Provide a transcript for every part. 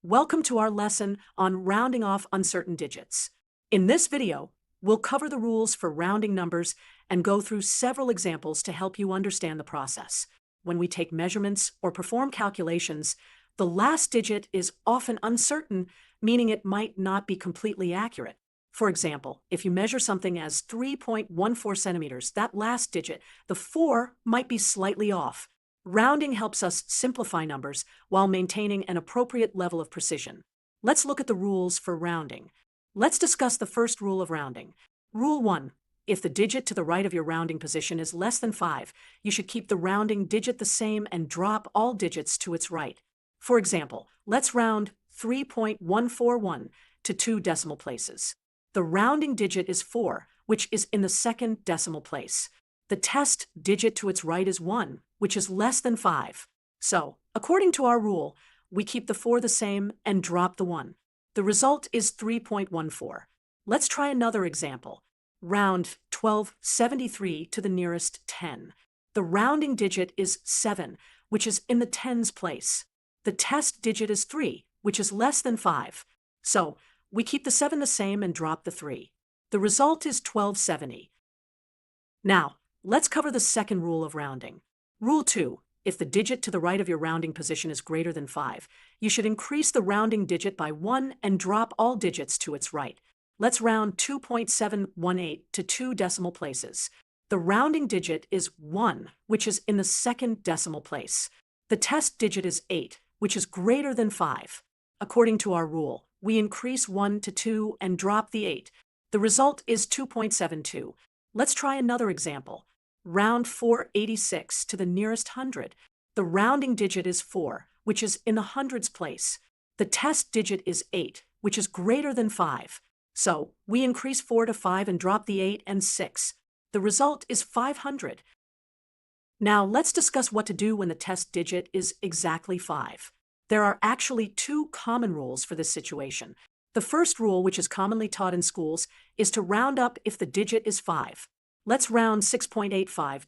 Welcome to our lesson on rounding off uncertain digits. In this video, we'll cover the rules for rounding numbers and go through several examples to help you understand the process. When we take measurements or perform calculations, the last digit is often uncertain, meaning it might not be completely accurate. For example, if you measure something as 3.14 centimeters, that last digit, the 4, might be slightly off. Rounding helps us simplify numbers while maintaining an appropriate level of precision. Let's look at the rules for rounding. Let's discuss the first rule of rounding. Rule 1. If the digit to the right of your rounding position is less than 5, you should keep the rounding digit the same and drop all digits to its right. For example, let's round 3.141 to 2 decimal places. The rounding digit is 4, which is in the second decimal place. The test digit to its right is 1, which is less than 5. So, according to our rule, we keep the 4 the same and drop the 1. The result is 3.14. Let's try another example. Round 1273 to the nearest 10. The rounding digit is 7, which is in the tens place. The test digit is 3, which is less than 5. So, we keep the 7 the same and drop the 3. The result is 1270. Now, let's cover the second rule of rounding. Rule 2. If the digit to the right of your rounding position is greater than 5, you should increase the rounding digit by 1 and drop all digits to its right. Let's round 2.718 to 2 decimal places. The rounding digit is 1, which is in the second decimal place. The test digit is 8, which is greater than 5. According to our rule, we increase 1 to 2 and drop the 8. The result is 2.72. Let's try another example. Round 486 to the nearest 100. The rounding digit is 4, which is in the hundreds place. The test digit is 8, which is greater than 5. So, we increase 4 to 5 and drop the 8 and 6. The result is 500. Now, let's discuss what to do when the test digit is exactly 5. There are actually 2 common rules for this situation. The first rule, which is commonly taught in schools, is to round up if the digit is 5. Let's round 6.852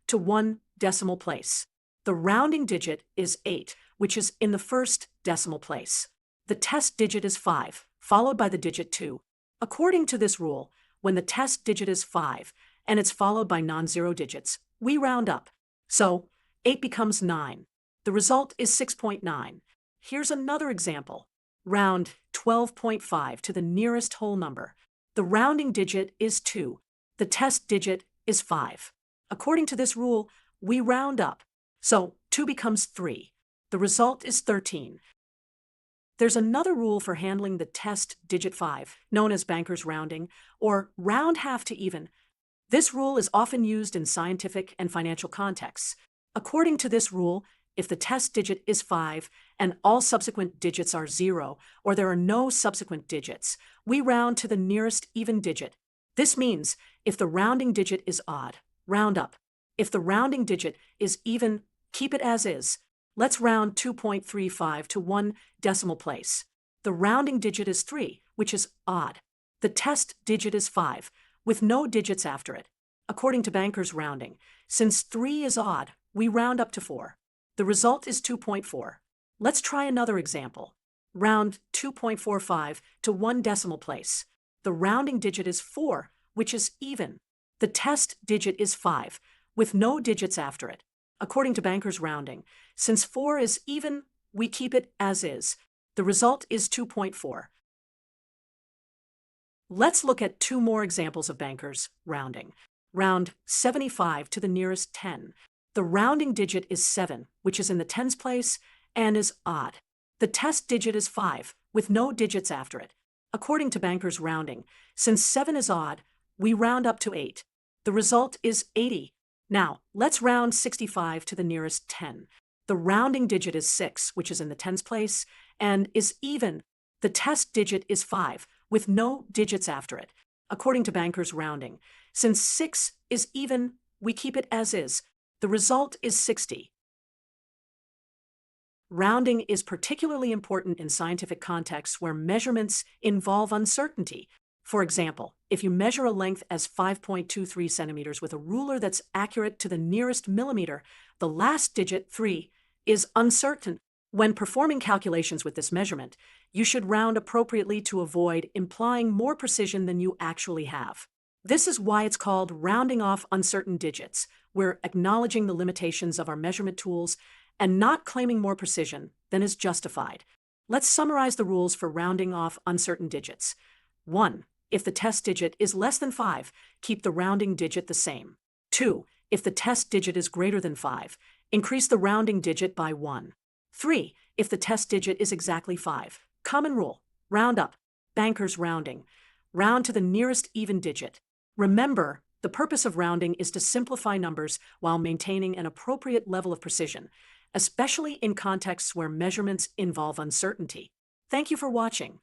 to 1 decimal place. The rounding digit is 8, which is in the first decimal place. The test digit is 5, followed by the digit 2. According to this rule, when the test digit is 5 and it's followed by non-zero digits, we round up. So, 8 becomes 9. The result is 6.9. Here's another example. Round 12.5 to the nearest whole number. The rounding digit is 2. The test digit is 5. According to this rule, we round up. So, 2 becomes 3. The result is 13. There's another rule for handling the test digit 5, known as banker's rounding, or round half to even. This rule is often used in scientific and financial contexts. According to this rule, if the test digit is 5 and all subsequent digits are 0, or there are no subsequent digits, we round to the nearest even digit. This means if the rounding digit is odd, round up. If the rounding digit is even, keep it as is. Let's round 2.35 to 1 decimal place. The rounding digit is 3, which is odd. The test digit is 5, with no digits after it. According to banker's rounding, since 3 is odd, we round up to 4. The result is 2.4. Let's try another example. Round 2.45 to 1 decimal place. The rounding digit is 4, which is even. The test digit is 5, with no digits after it. According to banker's rounding, since 4 is even, we keep it as is. The result is 2.4. Let's look at 2 more examples of banker's rounding. Round 75 to the nearest 10. The rounding digit is 7, which is in the tens place and is odd. The test digit is 5, with no digits after it. According to banker's rounding, since 7 is odd, we round up to 8. The result is 80. Now, let's round 65 to the nearest 10. The rounding digit is 6, which is in the tens place, and is even. The test digit is 5, with no digits after it. According to banker's rounding, since 6 is even, we keep it as is. The result is 60. Rounding is particularly important in scientific contexts where measurements involve uncertainty. For example, if you measure a length as 5.23 centimeters with a ruler that's accurate to the nearest millimeter, the last digit, 3, is uncertain. When performing calculations with this measurement, you should round appropriately to avoid implying more precision than you actually have. This is why it's called rounding off uncertain digits. We're acknowledging the limitations of our measurement tools and not claiming more precision than is justified. Let's summarize the rules for rounding off uncertain digits. 1. If the test digit is less than 5, keep the rounding digit the same. 2. If the test digit is greater than 5, increase the rounding digit by 1. 3. If the test digit is exactly 5. Common rule: round up. Banker's rounding. Round to the nearest even digit. Remember, the purpose of rounding is to simplify numbers while maintaining an appropriate level of precision, especially in contexts where measurements involve uncertainty. Thank you for watching.